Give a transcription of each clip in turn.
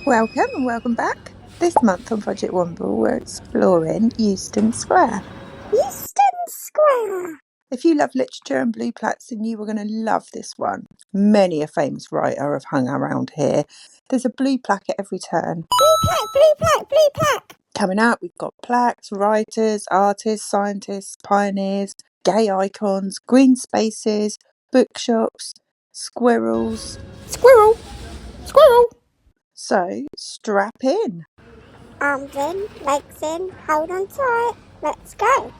Welcome and welcome back. This month on Project Womble, we're exploring Euston Square. Euston Square! If you love literature and blue plaques, then you are going to love this one. Many a famous writer have hung around here. There's a blue plaque at every turn. Blue plaque, blue plaque, blue plaque! Coming out, we've got plaques, writers, artists, scientists, pioneers, gay icons, green spaces, bookshops, squirrels. Squirrel! Squirrel! So, strap in. Arms in, legs in, hold on tight, let's go.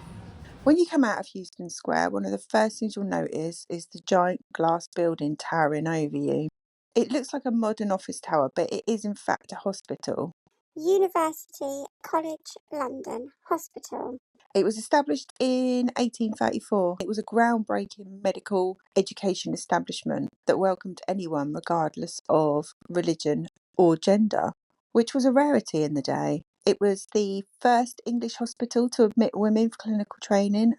When you come out of Euston Square, one of the first things you'll notice is the giant glass building towering over you. It looks like a modern office tower, but it is in fact a hospital. University College London Hospital. It was established in 1834. It was a groundbreaking medical education establishment that welcomed anyone regardless of religion or gender, which was a rarity in the day. It was the first English hospital to admit women for clinical training.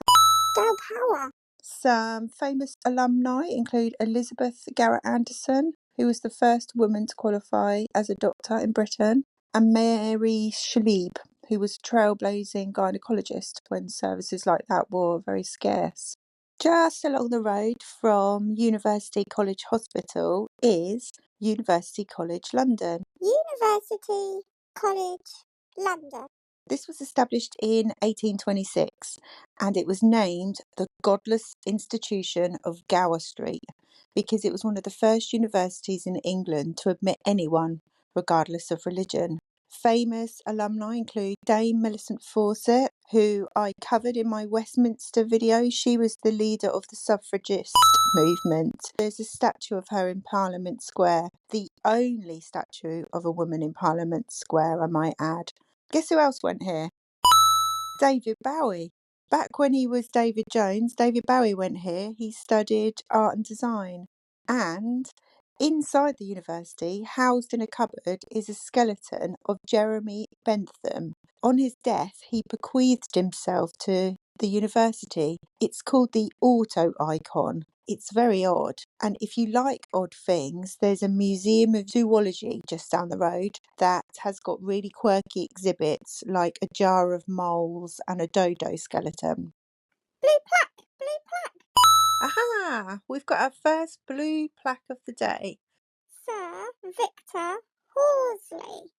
Girl power. Some famous alumni include Elizabeth Garrett Anderson, who was the first woman to qualify as a doctor in Britain, and Mary Schlieb, who was a trailblazing gynaecologist when services like that were very scarce. Just along the road from University College Hospital is University College London. University College London. This was established in 1826 and it was named the Godless Institution of Gower Street because it was one of the first universities in England to admit anyone, regardless of religion. Famous alumni include Dame Millicent Fawcett, who I covered in my Westminster video. She was the leader of the suffragist movement. There's a statue of her in Parliament Square, the only statue of a woman in Parliament Square, I might add. Guess who else went here? David Bowie. Back when he was David Jones, David Bowie went here. He studied art and design. And inside the university, housed in a cupboard, is a skeleton of Jeremy Bentham. On his death, he bequeathed himself to the university. It's called the Auto Icon. It's very odd. And if you like odd things, there's a museum of zoology just down the road that has got really quirky exhibits like a jar of moles and a dodo skeleton. Blue plaque, blue plaque. Aha! We've got our first blue plaque of the day. Sir Victor Horsley.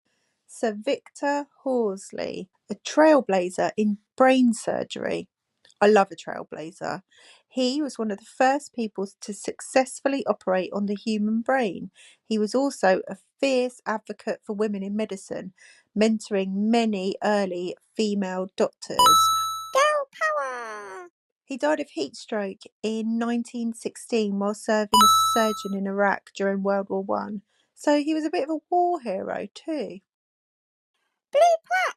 Sir Victor Horsley, a trailblazer in brain surgery. I love a trailblazer. He was one of the first people to successfully operate on the human brain. He was also a fierce advocate for women in medicine, mentoring many early female doctors. Girl power. He died of heat stroke in 1916 while serving as a surgeon in Iraq during World War One. So he was a bit of a war hero too. Blue plaque.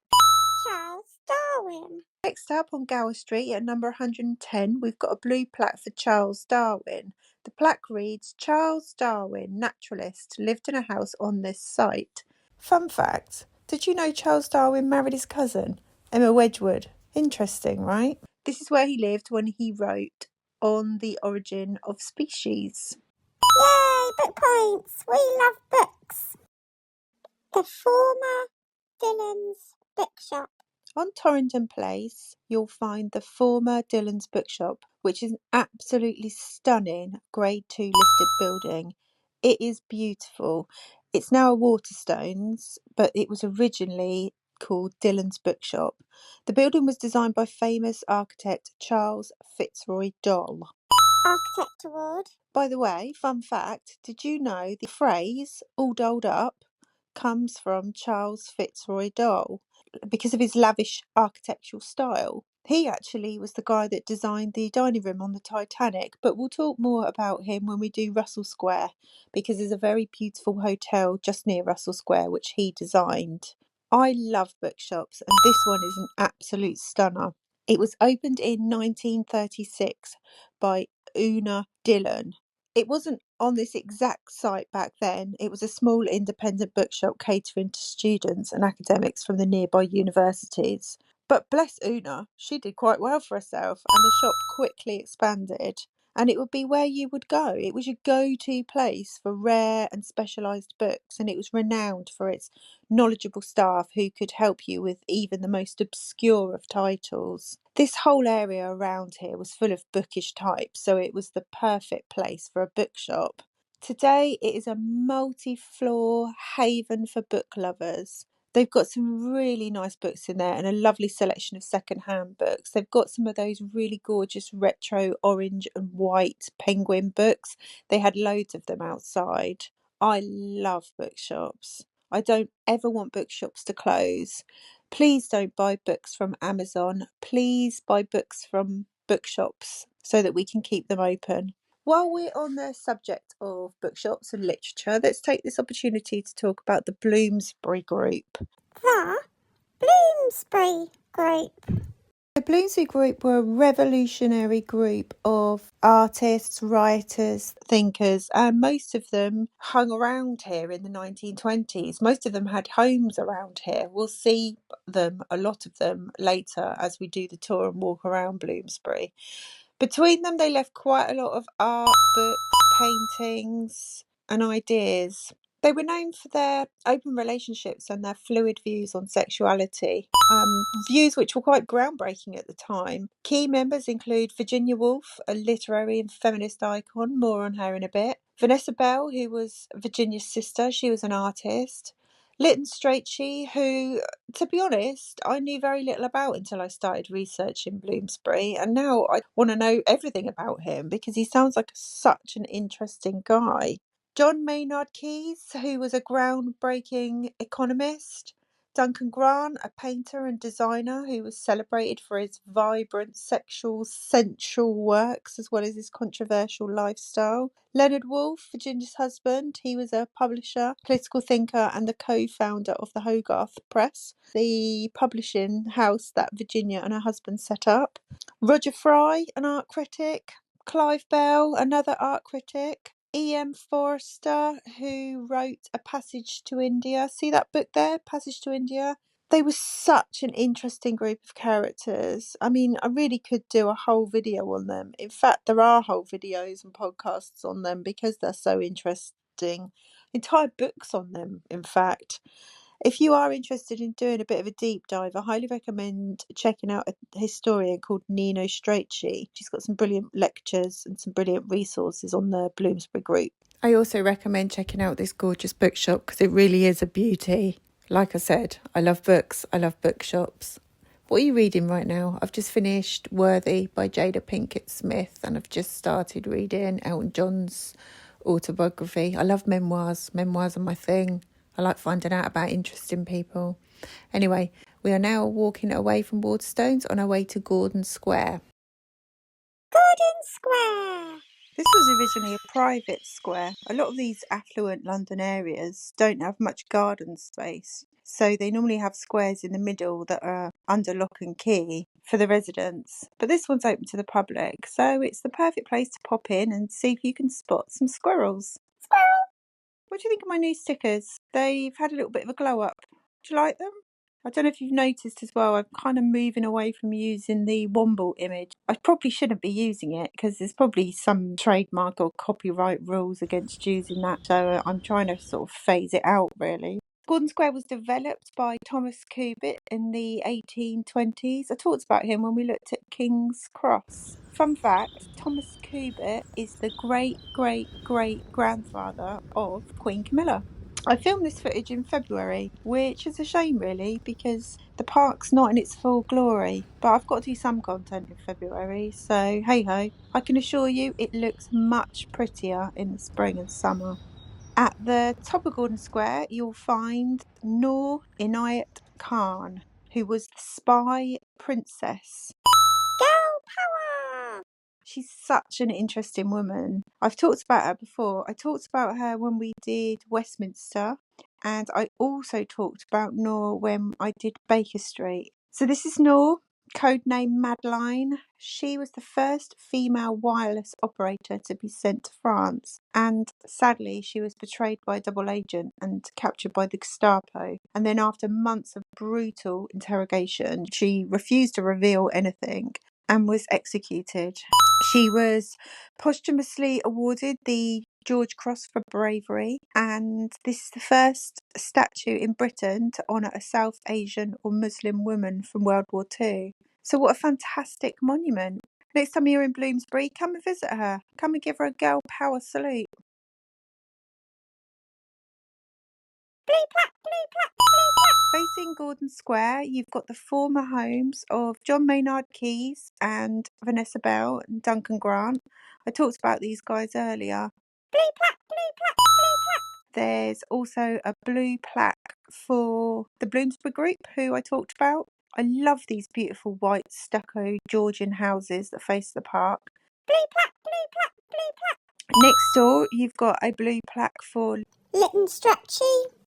Charles Darwin. Next up on Gower Street at number 110, we've got a blue plaque for Charles Darwin. The plaque reads, Charles Darwin, naturalist, lived in a house on this site. Fun fact, did you know Charles Darwin married his cousin, Emma Wedgwood? Interesting, right? This is where he lived when he wrote On the Origin of Species. Yay, book points. We love books. The former Dillons Bookshop. On Torrington Place, you'll find the former Dillons Bookshop, which is an absolutely stunning Grade 2 listed building. It is beautiful. It's now a Waterstones, but it was originally called Dillons Bookshop. The building was designed by famous architect Charles Fitzroy Doll. Architect Award. By the way, fun fact, did you know the phrase all dolled up comes from Charles Fitzroy Doll because of his lavish architectural style? He actually was the guy that designed the dining room on the Titanic, but we'll talk more about him when we do Russell Square because there's a very beautiful hotel just near Russell Square which he designed. I love bookshops and this one is an absolute stunner. It was opened in 1936 by Una Dillon. It wasn't on this exact site back then. It was a small independent bookshop catering to students and academics from the nearby universities. But bless Una, she did quite well for herself and the shop quickly expanded. and it would be where you would go. It was your go-to place for rare and specialised books, and it was renowned for its knowledgeable staff who could help you with even the most obscure of titles. This whole area around here was full of bookish types, so it was the perfect place for a bookshop. Today, it is a multi-floor haven for book lovers. They've got some really nice books in there and a lovely selection of second-hand books. They've got some of those really gorgeous retro orange and white penguin books. They had loads of them outside. I love bookshops. I don't ever want bookshops to close. Please don't buy books from Amazon. Please buy books from bookshops so that we can keep them open. While we're on the subject of bookshops and literature, let's take this opportunity to talk about the Bloomsbury Group. The Bloomsbury Group. The Bloomsbury Group were a revolutionary group of artists, writers, thinkers, and most of them hung around here in the 1920s. Most of them had homes around here. We'll see them, a lot of them, later as we do the tour and walk around Bloomsbury. Between them, they left quite a lot of art, books, paintings, and ideas. They were known for their open relationships and their fluid views on sexuality, views which were quite groundbreaking at the time. Key members include Virginia Woolf, a literary and feminist icon, more on her in a bit. Vanessa Bell, who was Virginia's sister, she was an artist. Lytton Strachey, who, to be honest, I knew very little about until I started researching Bloomsbury, and now I want to know everything about him because he sounds like such an interesting guy. John Maynard Keynes, who was a groundbreaking economist. Duncan, a painter and designer who was celebrated for his vibrant, sexual, sensual works as well as his controversial lifestyle. Leonard Woolf, Virginia's husband, he was a publisher, political thinker, and the co-founder of the Hogarth Press, the publishing house that Virginia and her husband set up. Roger Fry, an art critic. Clive Bell, another art critic. E.M. Forster, who wrote A Passage to India. See that book there, Passage to India? They were such an interesting group of characters. I mean, I really could do a whole video on them. In fact, there are whole videos and podcasts on them because they're so interesting. Entire books on them, in fact. If you are interested in doing a bit of a deep dive, I highly recommend checking out a historian called Nino Strachey. She's got some brilliant lectures and some brilliant resources on the Bloomsbury Group. I also recommend checking out this gorgeous bookshop because it really is a beauty. Like I said, I love books, I love bookshops. What are you reading right now? I've just finished Worthy by Jada Pinkett Smith, and I've just started reading Elton John's autobiography. I love memoirs. Memoirs are my thing. I like finding out about interesting people. Anyway, we are now walking away from Waterstones on our way to Gordon Square. Gordon Square. This was originally a private square. A lot of these affluent London areas don't have much garden space, so they normally have squares in the middle that are under lock and key for the residents. But this one's open to the public, so it's the perfect place to pop in and see if you can spot some squirrels. Squirrel. What do you think of my new stickers? They've had a little bit of a glow up. Do you like them? I don't know if you've noticed as well, I'm kind of moving away from using the Womble image. I probably shouldn't be using it because there's probably some trademark or copyright rules against using that. So I'm trying to sort of phase it out, really. Gordon Square was developed by Thomas Cubitt in the 1820s. I talked about him when we looked at King's Cross. Fun fact, Thomas Cubitt is the great-great-great-grandfather of Queen Camilla. I filmed this footage in February, which is a shame really because the park's not in its full glory, but I've got to do some content in February, so hey ho. I can assure you it looks much prettier in the spring and summer. At the top of Gordon Square, you'll find Noor Inayat Khan, who was the spy princess. Girl power. She's such an interesting woman. I've talked about her before. I talked about her when we did Westminster, and I also talked about Noor when I did Baker Street. So this is Noor, codename Madeline. She was the first female wireless operator to be sent to France, and sadly she was betrayed by a double agent and captured by the Gestapo. And then after months of brutal interrogation, she refused to reveal anything and was executed. She was posthumously awarded the George Cross for bravery, and this is the first statue in Britain to honour a South Asian or Muslim woman from World War II. So what a fantastic monument. Next time you're in Bloomsbury, come and visit her. Come and give her a girl power salute. Facing Gordon Square, you've got the former homes of John Maynard Keynes and Vanessa Bell and Duncan Grant. I talked about these guys earlier. There's also a blue plaque for the Bloomsbury Group, who I talked about. I love these beautiful white stucco Georgian houses that face the park. Next door, you've got a blue plaque for Lytton Stretchy.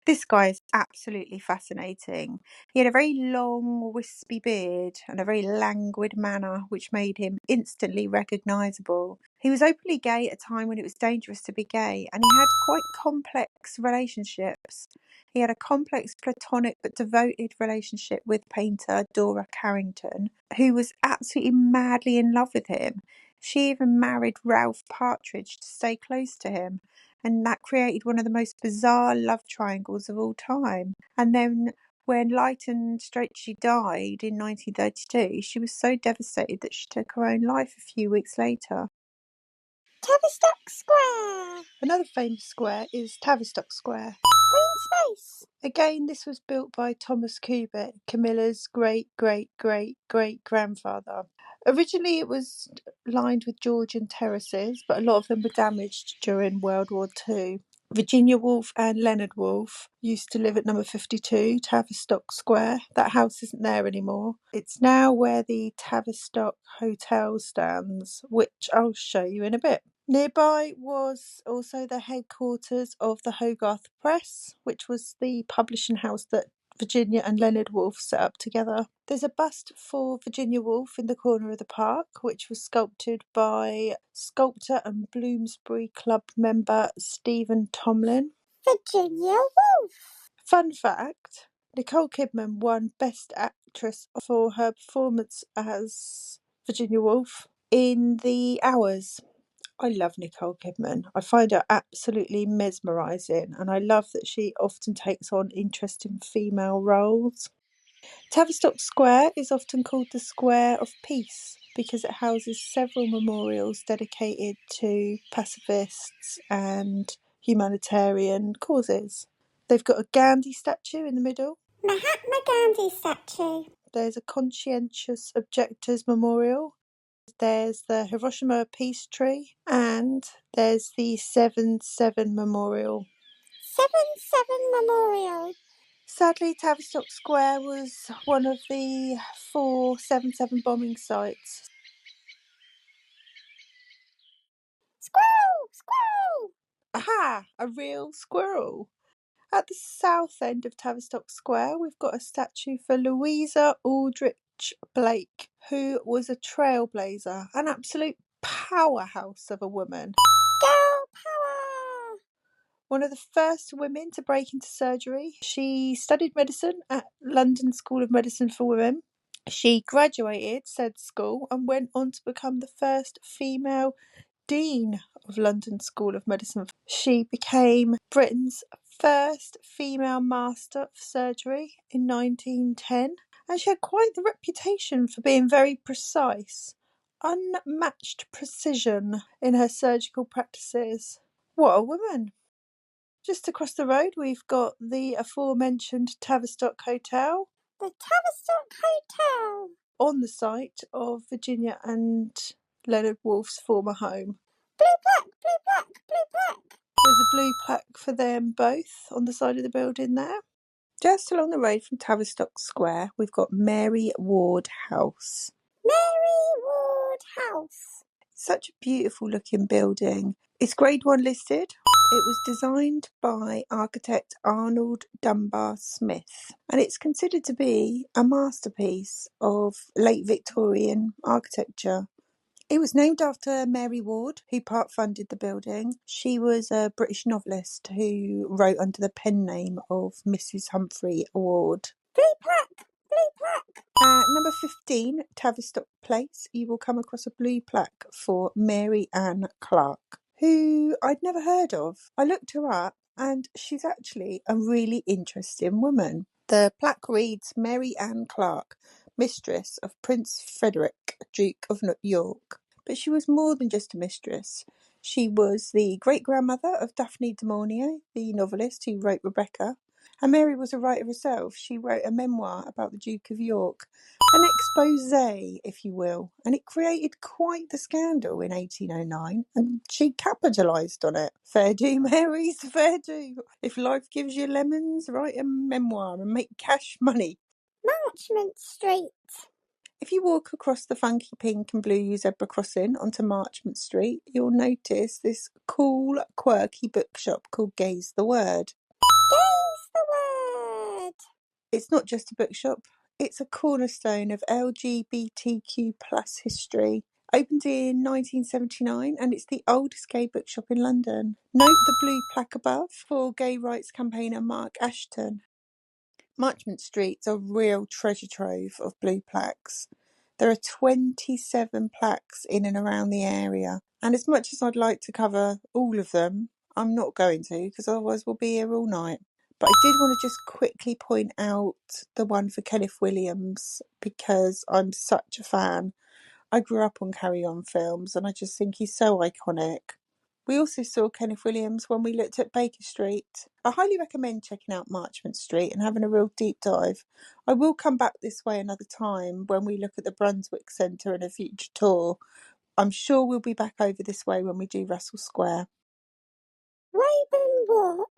This guy is absolutely fascinating. He had a very long, wispy beard and a very languid manner, which made him instantly recognisable. He was openly gay at a time when it was dangerous to be gay, and he had quite complex relationships. He had a complex platonic but devoted relationship with painter Dora Carrington, who was absolutely madly in love with him. She even married Ralph Partridge to stay close to him. And that created one of the most bizarre love triangles of all time. And then when Lytton Strachey died in 1932, she was so devastated that she took her own life a few weeks later. Tavistock Square. Another famous square is Tavistock Square. Green space. Again, this was built by Thomas Cubitt, Camilla's great-great-great-great-grandfather. Originally, it was lined with Georgian terraces, but a lot of them were damaged during World War II. Virginia Woolf and Leonard Woolf used to live at number 52, Tavistock Square. That house isn't there anymore. It's now where the Tavistock Hotel stands, which I'll show you in a bit. Nearby was also the headquarters of the Hogarth Press, which was the publishing house that Virginia and Leonard Woolf set up together. There's a bust for Virginia Woolf in the corner of the park, which was sculpted by sculptor and Bloomsbury Club member Stephen Tomlin. Virginia Woolf. Fun fact, Nicole Kidman won Best Actress for her performance as Virginia Woolf in The Hours. I love Nicole Kidman. I find her absolutely mesmerising, and I love that she often takes on interesting female roles. Tavistock Square is often called the Square of Peace because it houses several memorials dedicated to pacifists and humanitarian causes. They've got a Gandhi statue in the middle. Mahatma Gandhi statue. There's a conscientious objectors memorial. There's the Hiroshima Peace Tree, and there's the 7/7 Memorial. 7/7 Memorial. Sadly, Tavistock Square was one of the 4 7/7 bombing sites. Squirrel! Squirrel! Aha! A real squirrel. At the south end of Tavistock Square, we've got a statue for Louisa Aldrich-Blake, who was a trailblazer, an absolute powerhouse of a woman. Girl power! One of the first women to break into surgery. She studied medicine at London School of Medicine for Women. She graduated said school and went on to become the first female Dean of London School of Medicine. She became Britain's first female Master of Surgery in 1910, and she had quite the reputation for being very precise, unmatched precision in her surgical practices. What a woman! Just across the road, we've got the aforementioned Tavistock Hotel. The Tavistock Hotel. On the site of Virginia and Leonard Woolf's former home. Blue plaque, blue plaque, blue plaque. There's a blue plaque for them both on the side of the building there. Just along the road from Tavistock Square, we've got Mary Ward House. Mary Ward House. Such a beautiful looking building. It's Grade 1 listed. It was designed by architect Arnold Dunbar Smith, and it's considered to be a masterpiece of late Victorian architecture. It was named after Mary Ward, who part funded the building. She was a British novelist who wrote under the pen name of Mrs. Humphrey Ward. Blue plaque, blue plaque. Number 15, Tavistock Place. You will come across a blue plaque for Mary Ann Clark, who I'd never heard of. I looked her up and she's actually a really interesting woman. The plaque reads Mary Ann Clark, mistress of Prince Frederick, Duke of York. But she was more than just a mistress. She was the great-grandmother of Daphne du Maurier, the novelist who wrote Rebecca. And Mary was a writer herself. She wrote a memoir about the Duke of York, an exposé, if you will, and it created quite the scandal in 1809, and she capitalised on it. Fair do, Marys, fair do. If life gives you lemons, write a memoir and make cash money. Marchmont Street. If you walk across the funky pink and blue zebra crossing onto Marchmont Street, you'll notice this cool, quirky bookshop called Gaze the Word. Gaze the Word. It's not just a bookshop, it's a cornerstone of LGBTQ plus history. Opened in 1979 and it's the oldest gay bookshop in London. Note the blue plaque above for gay rights campaigner Mark Ashton. Marchmont Street's a real treasure trove of blue plaques. There are 27 plaques in and around the area. And as much as I'd like to cover all of them, I'm not going to because otherwise we'll be here all night. But I did want to just quickly point out the one for Kenneth Williams because I'm such a fan. I grew up on Carry On films and I just think he's so iconic. We also saw Kenneth Williams when we looked at Baker Street. I highly recommend checking out Marchmont Street and having a real deep dive. I will come back this way another time when we look at the Brunswick Centre in a future tour. I'm sure we'll be back over this way when we do Russell Square. Woburn Walk.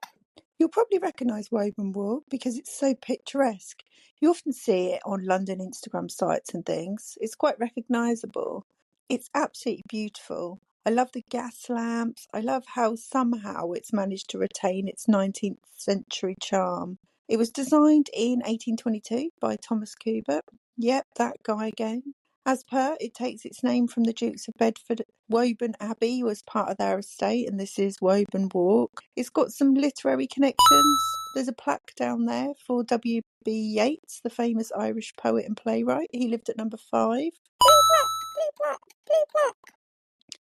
You'll probably recognise Woburn Walk because it's so picturesque. You often see it on London Instagram sites and things. It's quite recognisable. It's absolutely beautiful. I love the gas lamps. I love how somehow it's managed to retain its 19th century charm. It was designed in 1822 by Thomas Cubitt. Yep, that guy again. As per, it takes its name from the Dukes of Bedford. Woburn Abbey was part of their estate, and this is Woburn Walk. It's got some literary connections. There's a plaque down there for W.B. Yeats, the famous Irish poet and playwright. He lived at number 5. Blue plaque, blue plaque, blue plaque.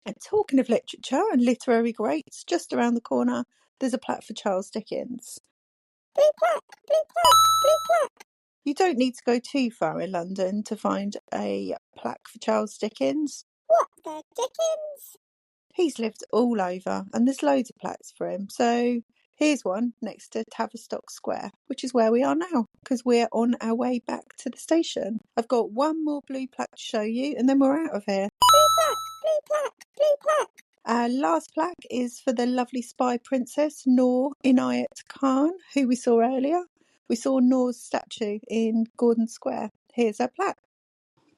And talking of literature and literary greats, just around the corner, there's a plaque for Charles Dickens. Blue plaque, blue plaque, blue plaque. You don't need to go too far in London to find a plaque for Charles Dickens. What the dickens? He's lived all over and there's loads of plaques for him. So here's one next to Tavistock Square, which is where we are now because we're on our way back to the station. I've got one more blue plaque to show you and then we're out of here. Blue plaque, blue plaque, blue plaque. Our last plaque is for the lovely spy princess Noor Inayat Khan, who we saw earlier. We saw Noor's statue in Gordon Square. Here's her plaque.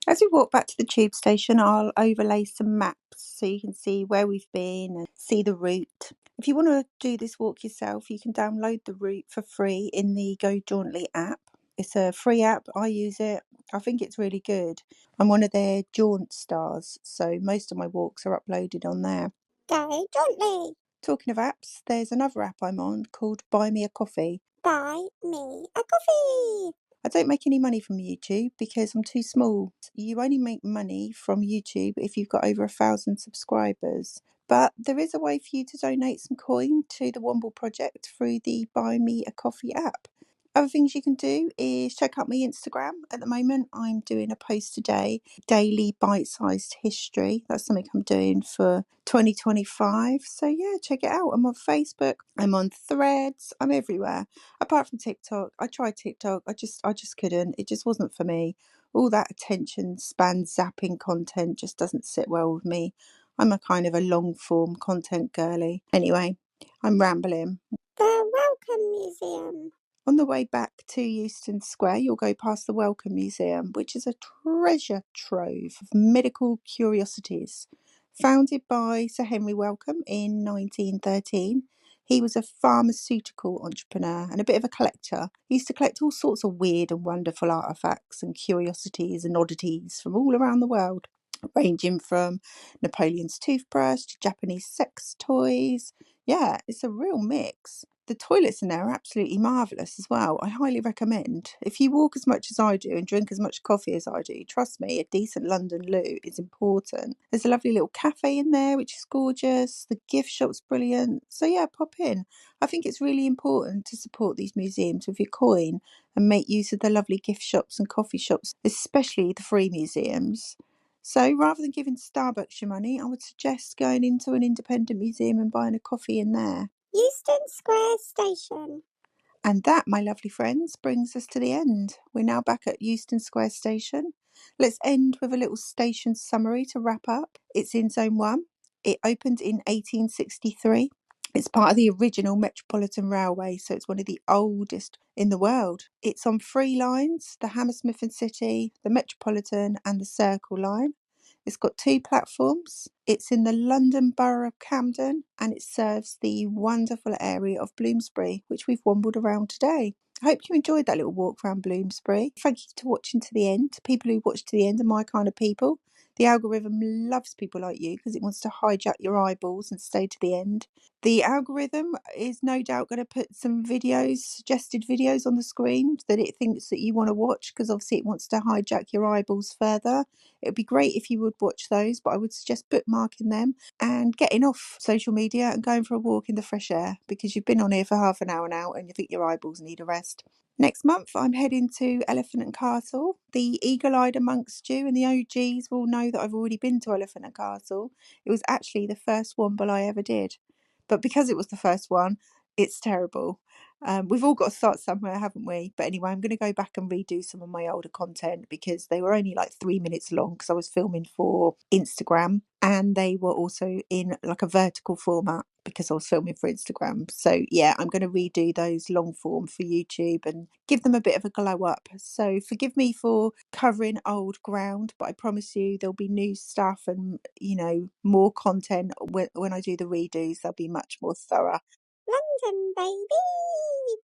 As we walk back to the tube station, I'll overlay some maps so you can see where we've been and see the route. If you want to do this walk yourself, you can download the route for free in the Go Jauntly app. It's a free app. I use it. I think it's really good. I'm one of their jaunt stars, so most of my walks are uploaded on there. Go Jauntly. Talking of apps, there's another app I'm on called Buy Me a Coffee. Buy me a coffee. I don't make any money from YouTube because I'm too small. You only make money from YouTube if you've got over 1,000 subscribers. But there is a way for you to donate some coin to the Womble project through the Buy Me a Coffee app. Other things you can do is check out my Instagram. At the moment, I'm doing a post a day, daily bite-sized history. That's something I'm doing for 2025. So yeah, check it out. I'm on Facebook. I'm on Threads. I'm everywhere. Apart from TikTok. I tried TikTok. I just couldn't. It just wasn't for me. All that attention span zapping content just doesn't sit well with me. I'm a kind of a long form content girly. Anyway, I'm rambling. The Welcome Museum. On the way back to Euston Square, you'll go past the Welcome Museum, which is a treasure trove of medical curiosities. Founded by Sir Henry Wellcome in 1913, he was a pharmaceutical entrepreneur and a bit of a collector. He used to collect all sorts of weird and wonderful artefacts and curiosities and oddities from all around the world, ranging from Napoleon's toothbrush to Japanese sex toys. Yeah, it's a real mix. the toilets in there are absolutely marvellous as well. I highly recommend. If you walk as much as I do and drink as much coffee as I do, trust me, a decent London loo is important. There's a lovely little cafe in there, which is gorgeous. The gift shop's brilliant. So yeah, pop in. I think it's really important to support these museums with your coin and make use of the lovely gift shops and coffee shops, especially the free museums. So rather than giving Starbucks your money, I would suggest going into an independent museum and buying a coffee in there. Euston Square Station. And that, my lovely friends, brings us to the end. We're now back at Euston Square Station. Let's end with a little station summary to wrap up. It's in Zone 1. It opened in 1863. It's part of the original Metropolitan Railway, so it's one of the oldest in the world. It's on 3 lines, the Hammersmith and City, the Metropolitan and the Circle line. It's got 2 platforms. It's in the London Borough of Camden and it serves the wonderful area of Bloomsbury, which we've wombled around today. I hope you enjoyed that little walk around Bloomsbury. Thank you for watching to the end. People who watch to the end are my kind of people. The algorithm loves people like you because it wants to hijack your eyeballs and stay to the end. The algorithm is no doubt going to put some videos, suggested videos on the screen that it thinks that you want to watch because obviously it wants to hijack your eyeballs further. It would be great if you would watch those, but I would suggest bookmarking them and getting off social media and going for a walk in the fresh air because you've been on here for half an hour now and you think your eyeballs need a rest. Next month, I'm heading to Elephant and Castle. The eagle-eyed amongst you and the OGs will know that I've already been to Elephant and Castle. It was actually the first Womble I ever did. But because it was the first one, it's terrible. We've all got to start somewhere, haven't we? But anyway, I'm going to go back and redo some of my older content because they were only like 3 minutes long because I was filming for Instagram and they were also in like a vertical format because I was filming for Instagram. So yeah, I'm going to redo those long form for YouTube and give them a bit of a glow up. So forgive me for covering old ground, but I promise you there'll be new stuff and, you know, more content when I do the redos. They'll be much more thorough. London, baby!